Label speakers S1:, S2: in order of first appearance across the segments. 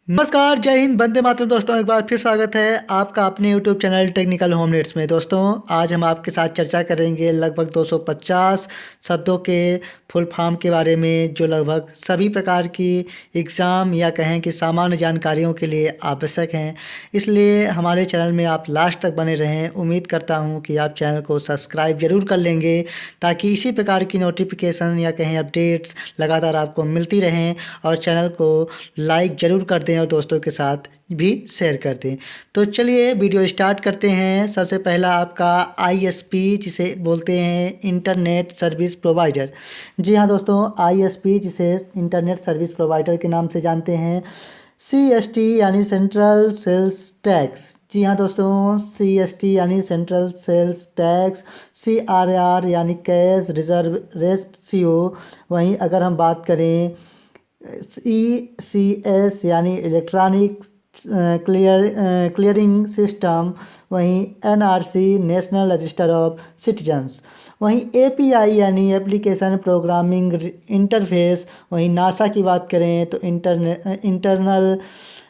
S1: नमस्कार, जय हिंद, वंदे मातरम। दोस्तों, एक बार फिर स्वागत है आपका अपने YouTube channel technical home needs में। दोस्तों, आज हम आपके साथ चर्चा करेंगे लगभग 250 शब्दों के फुल फॉर्म के बारे में, जो लगभग सभी प्रकार की एग्ज़ाम या कहें कि सामान्य जानकारियों के लिए आवश्यक हैं। इसलिए हमारे चैनल में आप लास्ट तक बने रहें। उम्मीद करता हूं कि आप चैनल को सब्सक्राइब ज़रूर कर लेंगे, ताकि इसी प्रकार की नोटिफिकेशन या कहें अपडेट्स लगातार आपको मिलती रहें। और चैनल को लाइक ज़रूर कर दें और दोस्तों के साथ भी शेयर कर दें। तो चलिए वीडियो स्टार्ट करते हैं। सबसे पहला आपका आईएसपी, जिसे बोलते हैं इंटरनेट सर्विस प्रोवाइडर। जी हाँ दोस्तों, आईएसपी जिसे इंटरनेट सर्विस प्रोवाइडर के नाम से जानते हैं। सीएसटी यानी सेंट्रल सेल्स टैक्स। जी हाँ दोस्तों, सीएसटी यानी सेंट्रल सेल्स टैक्स। सीआरआर यानी कैश रिजर्व रेशियो। वहीं अगर हम बात करें ईसीएस यानी इलेक्ट्रॉनिक क्लियरिंग सिस्टम। वहीं NRC national register of citizens. वहीं एपीआई यानी एप्लीकेशन प्रोग्रामिंग इंटरफेस। वहीं नासा की बात करें तो इंटरनल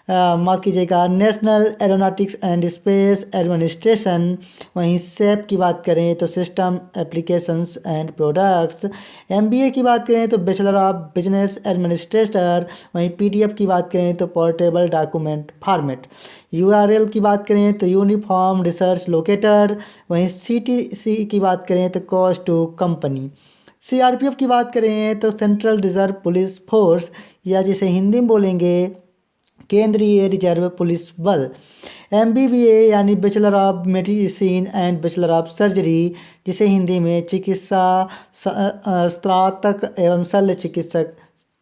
S1: माफ़ कीजिएगा, national aeronautics and space administration. वहीं सेप की बात करें तो system applications and products. MBA की बात करें तो बैचलर ऑफ बिजनेस एडमिनिस्ट्रेटर। वहीं पीडीएफ की बात करें तो पोर्टेबल डॉक्यूमेंट फॉर्मेट। यूआरएल की बात करें तो यूनिफॉर्म रिसर्च लोकेटर। वहीं सीटीसी की बात करें तो कॉस्ट टू कंपनी। सीआरपीएफ की बात करें तो सेंट्रल रिजर्व पुलिस फोर्स, या जिसे हिंदी में बोलेंगे केंद्रीय रिजर्व पुलिस बल। एमबीबीए यानी bachelor of medicine and bachelor of surgery, जिसे हिंदी में चिकित्सा स्नातक एवं शल्य चिकित्सक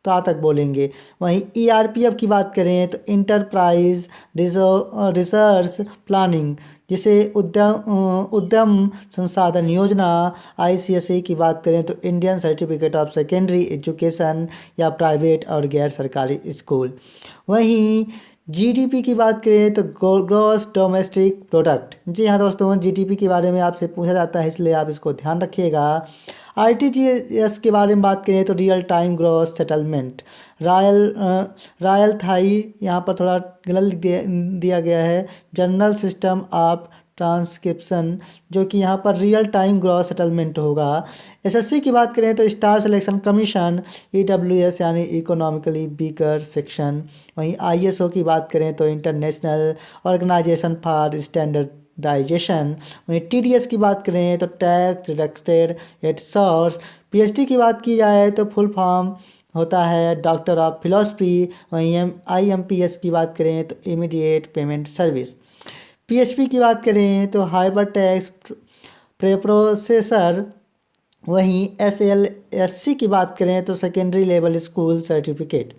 S1: स्नातक बोलेंगे। वहीं ईआरपीएफ की बात करें तो इंटरप्राइज रिसर्च प्लानिंग, जिसे उद्यम संसाधन योजना। आईसीएसई की बात करें तो Indian certificate of secondary education, या प्राइवेट और गैर सरकारी स्कूल। वहीं जीडीपी की बात करें तो ग्रॉस डोमेस्टिक प्रोडक्ट। जी हाँ दोस्तों, जीडीपी के बारे में आपसे पूछा जाता है, इसलिए आप इसको ध्यान रखिएगा। आरटीजीएस के बारे में बात करें तो रियल टाइम ग्रॉस सेटलमेंट। रॉयल थाई यहाँ पर थोड़ा गलत दिया गया है। जनरल सिस्टम ऑफ ट्रांसक्रिप्शन, जो कि यहाँ पर रियल टाइम ग्रॉस सेटलमेंट होगा। एसएससी की बात करें तो स्टाफ सिलेक्शन कमीशन। ईडब्ल्यूएस यानी इकोनॉमिकली वीकर सेक्शन। वहीं आईएसओ की बात करें तो इंटरनेशनल ऑर्गेनाइजेशन फॉर स्टैंडर्डाइजेशन। वहीं टीडीएस की बात करें तो tax deducted at source. PhD की बात की जाए तो फुल फॉर्म होता है डॉक्टर ऑफ फिलॉसफी। वहीं आईएमपीएस की बात करें तो इमीडिएट पेमेंट सर्विस। पीएचपी की बात करें तो हाइपर टेक्स्ट प्रोसेसर। वहीं एसएलएससी की बात करें तो सेकेंडरी लेवल स्कूल सर्टिफिकेट।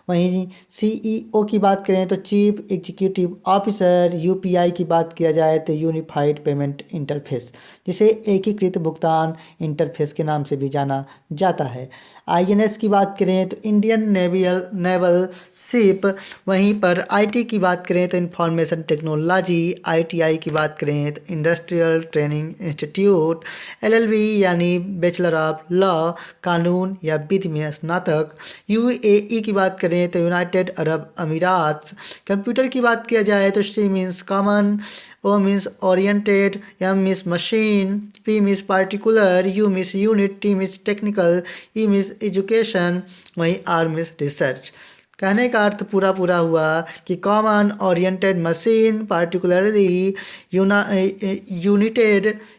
S1: वहीं सीईओ की बात करें तो चीफ एग्जीक्यूटिव ऑफिसर। यूपीआई की बात किया जाए तो यूनिफाइड पेमेंट इंटरफेस, जिसे एकीकृत भुगतान इंटरफेस के नाम से भी जाना जाता है। आईएनएस की बात करें तो इंडियन नेवल शिप। वहीं पर आईटी की बात करें तो इंफॉर्मेशन टेक्नोलॉजी। आईटीआई की बात करें तो इंडस्ट्रियल ट्रेनिंग इंस्टीट्यूट। एलएलबी यानी बैचलर ऑफ लॉ, कानून या विधि में स्नातक। यूएई की बात करें तो यूनाइटेड अरब अमीरात। कंप्यूटर की बात किया जाए तो C means common, O means oriented, M means machine, P means particular, U means unit, T means technical, E means education. वहीं आर मीन्स रिसर्च। कहने का अर्थ पूरा पूरा हुआ कि common, oriented, machine, particularly,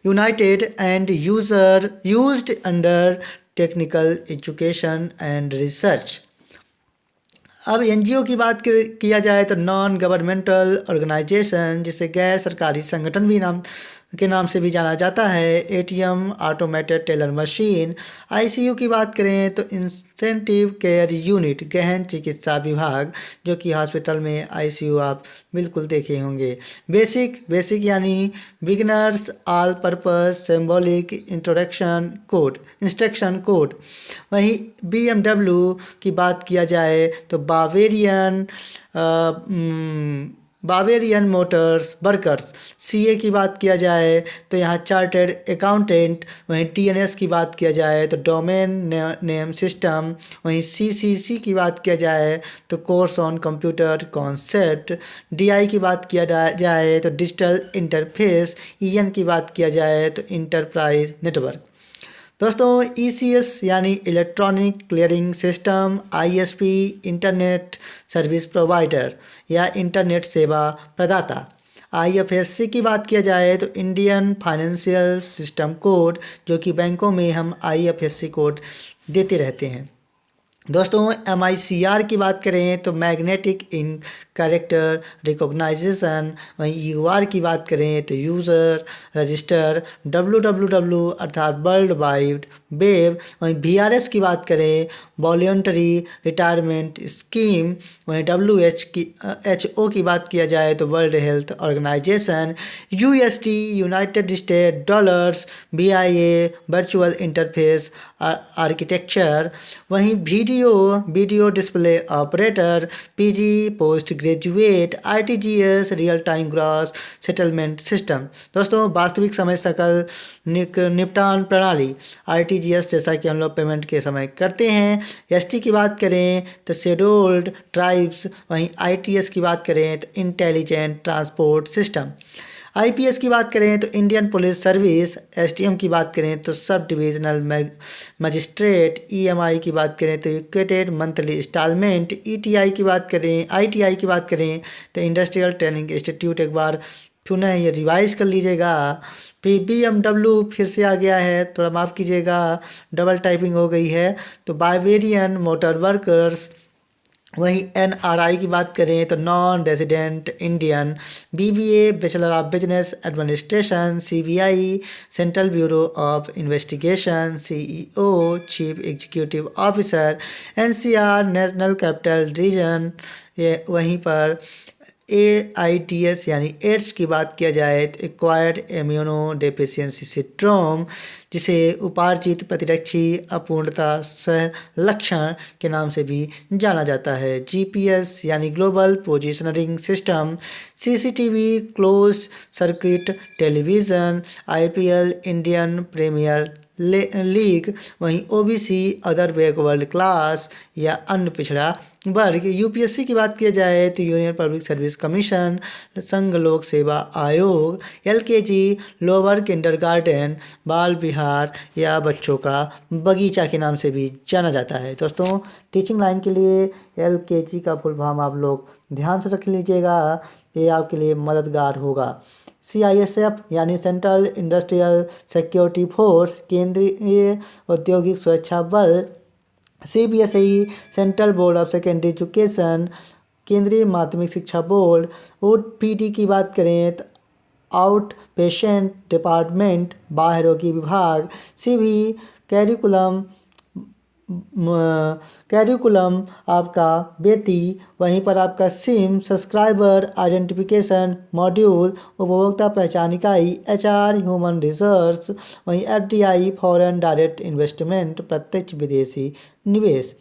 S1: united and user used under technical education and research. अब NGO की बात किया जाए तो नॉन गवर्नमेंटल ऑर्गेनाइजेशन, जिसे गैर सरकारी संगठन भी नाम से भी जाना जाता है। ATM automated teller machine. ICU की बात करें तो इंसेंटिव केयर यूनिट, गहन चिकित्सा विभाग, जो कि हॉस्पिटल में आईसीयू आप बिल्कुल देखे होंगे। बेसिक यानी beginners all purpose symbolic instruction code. वहीं बीएमडब्ल्यू की बात किया जाए तो Bavarian Bavarian Motors workers. CA की बात किया जाए तो यहाँ चार्टर्ड अकाउंटेंट। वहीं टीएनएस की बात किया जाए तो डोमेन नेम सिस्टम। वहीं सीसीसी की बात किया जाए तो course on computer concept. DI की बात किया जाए तो डिजिटल इंटरफेस। ईएन की बात किया जाए तो इंटरप्राइज नेटवर्क। दोस्तों ईसीएस यानी electronic clearing system, ISP internet service provider या इंटरनेट सेवा प्रदाता। आईएफएससी की बात किया जाए तो इंडियन फाइनेंशियल सिस्टम कोड, जो कि बैंकों में हम आईएफएससी कोड देते रहते हैं। दोस्तों MICR की बात करें तो मैग्नेटिक इन कैरेक्टर रिकॉग्नाइजेशन। वहीं UR की बात करें तो यूज़र रजिस्टर। WWW अर्थात वर्ल्ड वाइड वेब। वहीं VRS की बात करें वॉलंटरी रिटायरमेंट स्कीम। वहीं WHO की बात किया जाए तो World Health Organization. USD United State dollars. BIA virtual interface architecture. वहीं video display operator. PG post graduate. RTGS real time gross settlement system. दोस्तों वास्तविक समय सकल निपटान प्रणाली RTGS, जैसा कि हम लोग पेमेंट के समय करते हैं। ST की बात करें तो शेड्यूल्ड ट्राइब्स। वहीं ITS की बात करें तो इंटेलिजेंट ट्रांसपोर्ट सिस्टम। IPS की बात करें तो इंडियन पुलिस सर्विस। SDM की बात करें तो सब डिविजनल मजिस्ट्रेट। EMI की बात करें तो इक्वेटेड मंथली इंस्टॉलमेंट। ETI की बात करें ITI की बात करें तो इंडस्ट्रियल ट्रेनिंग इंस्टीट्यूट। एक बार पुनः ये रिवाइज कर लीजिएगा। फिर BMW फिर से आ गया है, थोड़ा माफ़ कीजिएगा, डबल टाइपिंग हो गई है। तो बाइवेरियन मोटर वर्कर्स। वहीं NRI की बात करें तो non resident Indian. BBA bachelor of business administration. CBI central bureau of investigation. CEO chief executive officer. NCR national capital region. ये वहीं पर AIDS यानी एड्स की बात किया जाए तो एक्वायर्ड इम्यूनो डेफिशिएंसी सिंड्रोम, जिसे उपार्जित प्रतिरक्षी अपूर्णता सह लक्षण के नाम से भी जाना जाता है। GPS यानी global positioning system. CCTV close circuit television. IPL Indian Premier League. वहीं OBC अदर बैकवर्ड क्लास या अन्य पिछड़ा वर्ग। UPSC की बात किया जाए तो यूनियन पब्लिक सर्विस कमीशन। संघ लोक सेवा आयोग। LKG लोअर किंडरगार्टन, बाल विहार या बच्चों का बगीचा के नाम से भी जाना जाता है। दोस्तों टीचिंग लाइन के लिए LKG का फुल फॉर्म आप लोग ध्यान से रख लीजिएगा, ये आपके लिए मददगार होगा। CISF यानी सेंट्रल इंडस्ट्रियल सिक्योरिटी फोर्स, केंद्रीय औद्योगिक सुरक्षा बल। CBSE central board of secondary education, केंद्रीय माध्यमिक शिक्षा बोर्ड। OPD की बात करें तो आउट पेशेंट डिपार्टमेंट, बाह्य रोगी विभाग। CV कैरिकुलम आपका बेटी। वहीं पर आपका सिम सब्सक्राइबर आइडेंटिफिकेशन मॉड्यूल, उपभोक्ता पहचान इकाई। HR human resource. वहीं FDI फॉरेन डायरेक्ट इन्वेस्टमेंट, प्रत्यक्ष विदेशी निवेश।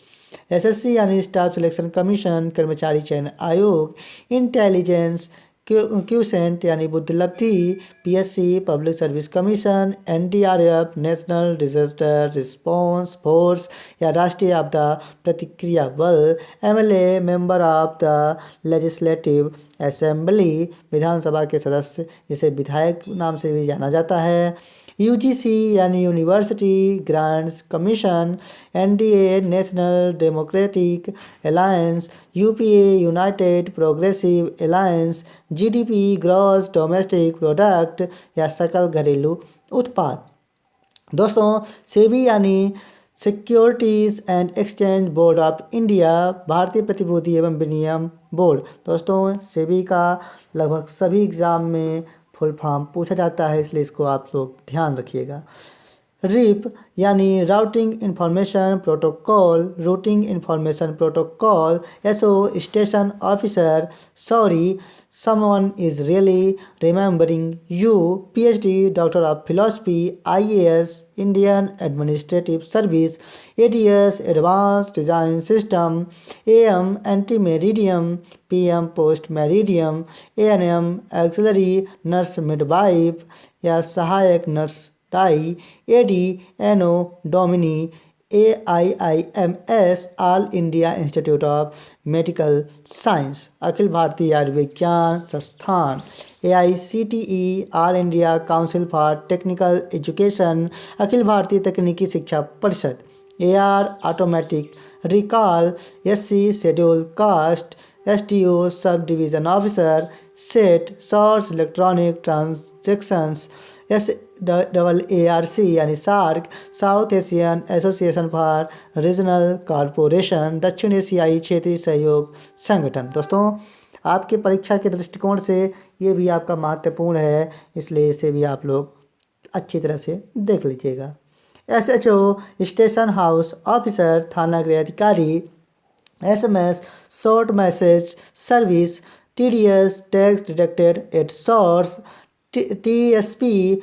S1: SSC यानी स्टाफ सिलेक्शन कमीशन, कर्मचारी चयन आयोग। इंटेलिजेंस क्यूसेंट यानी बुद्धिलब्धि, PSC public service commission. NDRF national disaster response force या राष्ट्रीय आपदा प्रतिक्रिया बल। MLA member of the legislative assembly, विधानसभा के सदस्य, जिसे विधायक नाम से भी जाना जाता है। UGC यानी university grants commission. NDA national democratic alliance. UPA United progressive alliance. GDP gross domestic product या सकल घरेलू उत्पाद। दोस्तों सेबी यानी securities and exchange board of India, भारतीय प्रतिभूति एवं विनिमय बोर्ड। दोस्तों सेबी का लगभग सभी एग्ज़ाम में फुल फॉर्म पूछा जाता है, इसलिए इसको आप लोग ध्यान रखिएगा। रिप यानी routing information protocol. SO station officer, sorry someone is really remembering you. PhD doctor of philosophy, IAS Indian administrative service. ADS advance design system. AM ante meridiem, PM post meridiem. ANM auxiliary nurse midwife या सहायक nurse टाई। AD anno domini. AIIMS all India institute of medical science, अखिल भारतीय आयुर्विज्ञान संस्थान। AICTE all India council for technical education, अखिल भारतीय तकनीकी शिक्षा परिषद। AR automatic recall. SC schedule caste. STO sub division officer. Set source electronic transactions. SAARC यानी SAARC, South Asian Association for Regional Corporation, दक्षिण एशियाई क्षेत्रीय सहयोग संगठन। दोस्तों, आपके परीक्षा के दृष्टिकोण से ये भी आपका महत्वपूर्ण है, इसलिए इसे भी आप लोग अच्छी तरह से देख लीजिएगा। SHO स्टेशन हाउस ऑफिसर, थाना गृह अधिकारी। SMS short message service. TDS tax deducted at source. TSP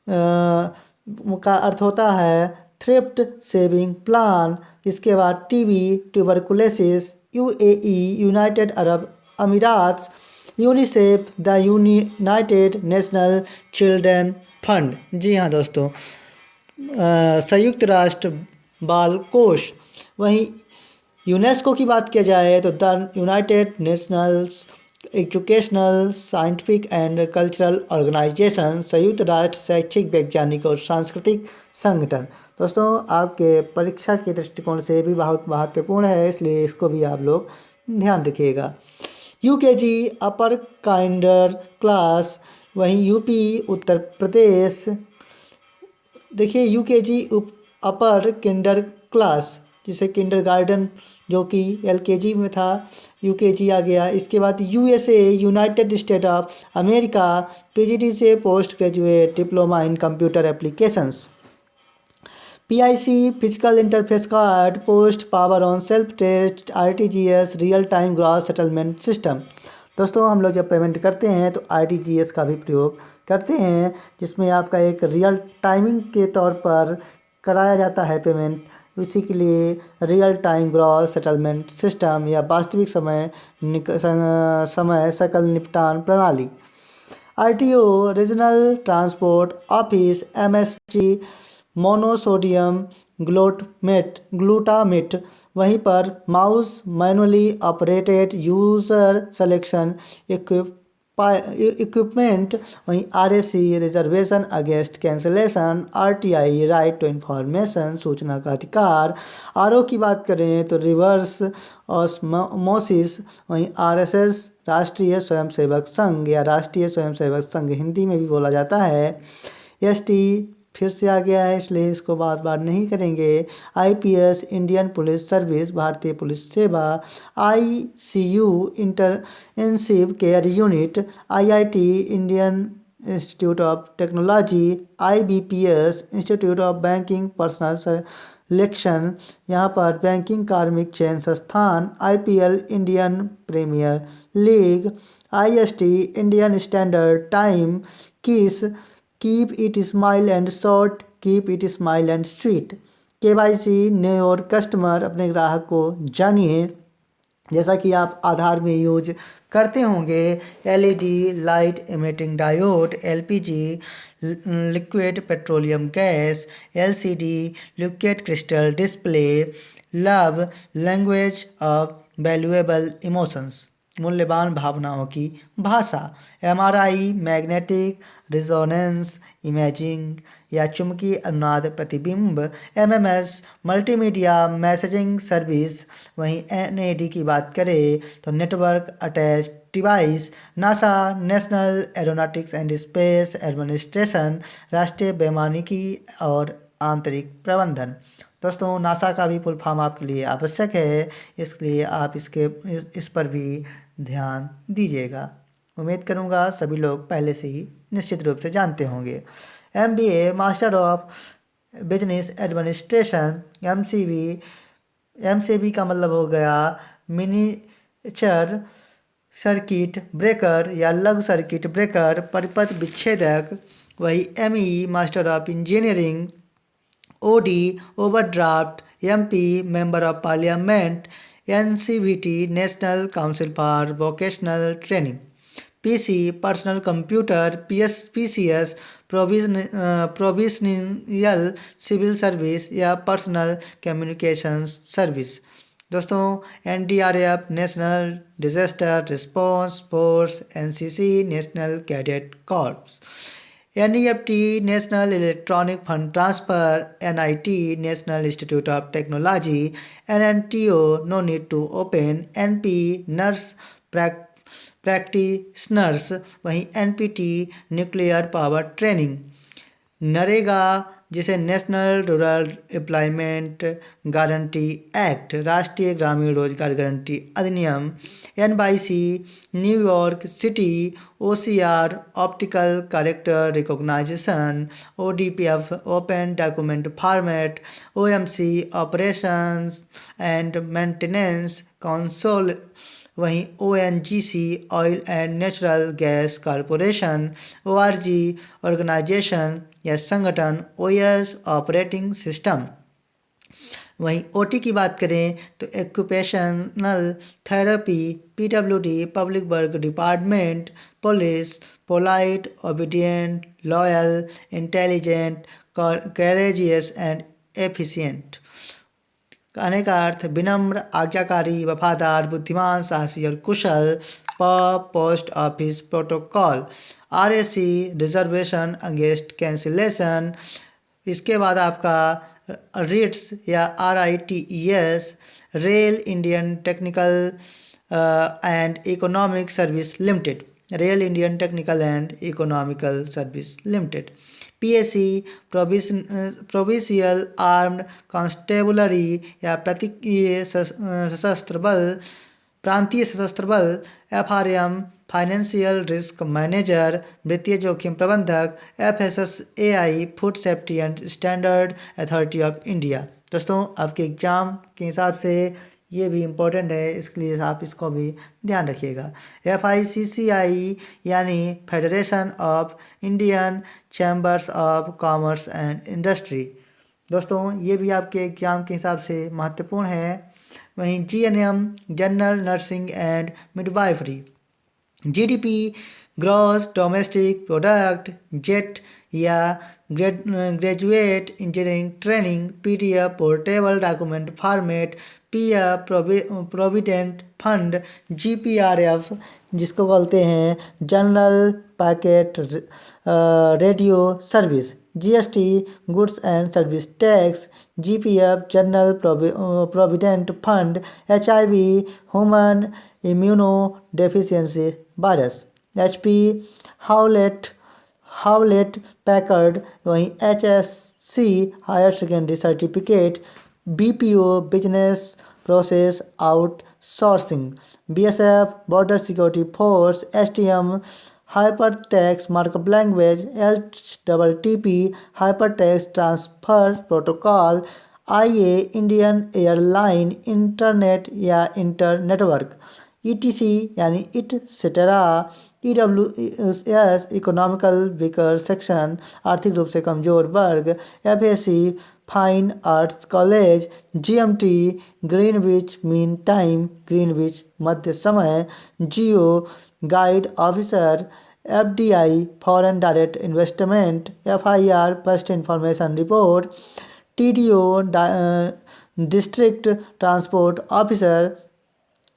S1: का अर्थ होता है थ्रिफ्ट सेविंग प्लान। इसके बाद TB tuberculosis. UAE United Arab Emirates. UNICEF the United national children fund. जी हाँ दोस्तों, संयुक्त राष्ट्र बाल कोष। वहीं यूनेस्को की बात किया जाए तो the United Nationals Educational Scientific and Cultural Organisation, संयुक्त राष्ट्र शैक्षिक वैज्ञानिक और सांस्कृतिक संगठन। दोस्तों, आपके परीक्षा के दृष्टिकोण से भी बहुत महत्वपूर्ण है, इसलिए इसको भी आप लोग ध्यान रखिएगा। UKG अपर काइंडर क्लास। वहीं यूपी उत्तर प्रदेश, देखिए UKG अपर किंडर क्लास, जिसे किंडर गार्डन जो कि LKG में था, UKG आ गया। इसके बाद USA United State of America, PGD से post graduate diploma in computer applications. PIC physical interface card, post power on self test. RTGS real time gross settlement system. दोस्तों, हम लोग जब पेमेंट करते हैं तो RTGS का भी प्रयोग करते हैं, जिसमें आपका एक रियल टाइमिंग के तौर पर कराया जाता है पेमेंट। उसी के लिए real time gross settlement system या वास्तविक समय सकल निपटान प्रणाली। RTO regional transport office. MSG monosodium glutamate. वहीं पर mouse manually operated user selection equipment. वहीं RAC reservation against cancellation. RTI right to information, सूचना का अधिकार। RO की बात करें तो रिवर्स ऑस्मोसिस। वहीं RSS राष्ट्रीय स्वयंसेवक संघ या राष्ट्रीय स्वयंसेवक संघ हिंदी में भी बोला जाता है। ST फिर से आ गया है, इसलिए इसको बार बार नहीं करेंगे। IPS इंडियन पुलिस सर्विस, भारतीय पुलिस सेवा। ICU intensive care unit. IIT Indian institute of technology. IBPS institute of banking personnel selection, यहाँ पर बैंकिंग कार्मिक चयन संस्थान। IPL Indian Premier League. IST Indian standard time. KISS keep it smile and short, keep it smile and sweet. KYC know your customer, अपने ग्राहक को जानिए। जैसा कि आप आधार में यूज करते होंगे, LED light emitting diode. LPG liquid petroleum gas. LCD liquid crystal display. Love language of valuable emotions, मूल्यवान भावनाओं की भाषा। MRI मैग्नेटिक रिजोनेंस इमेजिंग या चुंबकीय अनुनाद प्रतिबिंब। MMS multimedia messaging service. वहीं NAD की बात करें तो network attach device. NASA national aeronautics and space administration, राष्ट्रीय वैमानिकी और आंतरिक प्रबंधन। दोस्तों, नासा का भी फुल फॉर्म आपके लिए आवश्यक है, इसलिए आप इस पर भी ध्यान दीजिएगा। उम्मीद करूंगा सभी लोग पहले से ही निश्चित रूप से जानते होंगे। MBA master of business administration, MCB का मतलब हो गया मिनीचर सर्किट ब्रेकर या लघु सर्किट ब्रेकर, परिपथ विच्छेदक। वही ME master of engineering, OD overdraft, MP member of parliament, NCVT national council for vocational training, PC personal computer, PCS provisional civil service या पर्सनल कम्युनिकेशंस सर्विस। दोस्तों, NDRF national disaster response force, NCC national cadet corps, NEFT national electronic fund transfer, NIT national institute of technology, NNTO no need to open, NP nurse practitioners, वहीं NPT nuclear power training, NREGA जिसे national rural employment guarantee act, राष्ट्रीय ग्रामीण रोजगार guarantee अधिनियम, NYC New York city, OCR optical character recognition, ODPF open document format, OMC operations and maintenance console, वहीं ONGC oil and natural gas corporation, ORG organization या संगठन, OS operating system. वहीं OT की बात करें तो occupational therapy, PWD public work department, police, polite, obedient, loyal, intelligent, courageous and efficient. कहने का अर्थ विनम्र, आज्ञाकारी, वफादार, बुद्धिमान, साहसी और कुशल। Post office protocol, RAC reservation against cancellation. इसके बाद आपका रिट्स या RITES, rail Indian technical and economic service limited, rail Indian technical and economical service limited. PAC provincial armed constabulary या सशस्त्र बल, प्रांतीय सशस्त्र बल। एफआरएम फाइनेंशियल रिस्क मैनेजर, वित्तीय जोखिम प्रबंधक। FSSAI food safety and standard authority of India. दोस्तों, आपके एग्ज़ाम के हिसाब से ये भी इम्पोर्टेंट है, इसके लिए आप इसको भी ध्यान रखिएगा। एफआईसीसीआई यानी federation of Indian chambers of commerce and industry. दोस्तों, ये भी आपके एग्ज़ाम के हिसाब से महत्वपूर्ण है। वहीं GNM general nursing and midwifery. GDP gross domestic product, GET या graduate engineering training, PDF portable document format, PF provident fund, GPRF जिसको बोलते हैं general packet radio service, GST goods and service tax, GPF general provident fund, HIV human immuno deficiency virus, HP Hewlett Packard. वहीं HSC higher secondary certificate, BPO business process outsourcing, BSF border security force, STM hypertext markup language, LTTP hypertext transfer protocol, IA Indian airline internet या inter network, ETC यानी et cetera, EWS economical weaker section आर्थिक रूप से कमजोर वर्ग, FSC fine arts college, GMT Greenwich mean time Greenwich मध्य समय, geo guide officer, FDI foreign direct investment, FIR first information report, TDO district transport officer,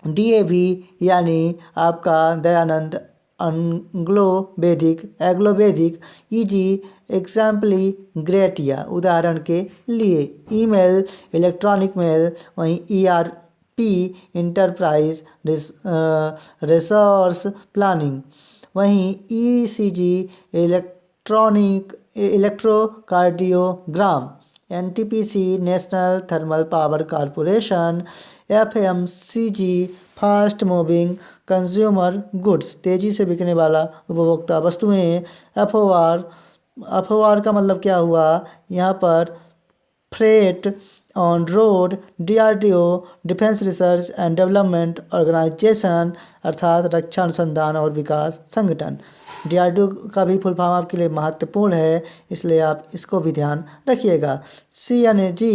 S1: DAV यानी आपका दयानंद एग्लो वैदिक, ईजी एग्जाम्पली ग्रेटिया उदाहरण के लिए, ईमेल इलेक्ट्रॉनिक मेल। वहीं ईआरपी इंटरप्राइज रिसोर्स प्लानिंग, वहीं ECG electrocardiogram, NTPC national thermal power corporation, FMCG fast moving consumer goods तेज़ी से बिकने वाला उपभोक्ता वस्तुएं, एफओआर का मतलब क्या हुआ, यहाँ पर freight on road, DRDO, defence research and development organisation अर्थात रक्षा अनुसंधान और विकास संगठन। DRDO का भी फुल फॉर्म आपके लिए महत्वपूर्ण है, इसलिए आप इसको भी ध्यान रखिएगा। CNG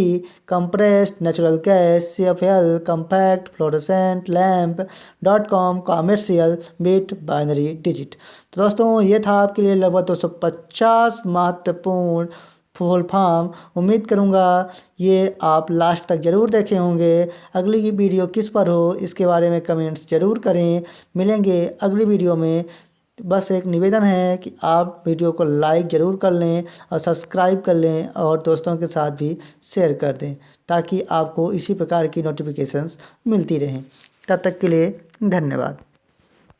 S1: compressed natural gas, CFL compact fluorescent lamp, .com commercial bit binary digit. तो दोस्तों ये था आपके लिए लगभग 250 महत्वपूर्ण फुल फॉर्म। उम्मीद करूँगा ये आप लास्ट तक ज़रूर देखे होंगे। अगली की वीडियो किस पर हो इसके बारे में कमेंट्स ज़रूर करें। मिलेंगे अगली वीडियो में। बस एक निवेदन है कि आप वीडियो को लाइक ज़रूर कर लें और सब्सक्राइब कर लें और दोस्तों के साथ भी शेयर कर दें ताकि आपको इसी प्रकार की नोटिफिकेशंस मिलती रहें। तब तक के लिए धन्यवाद।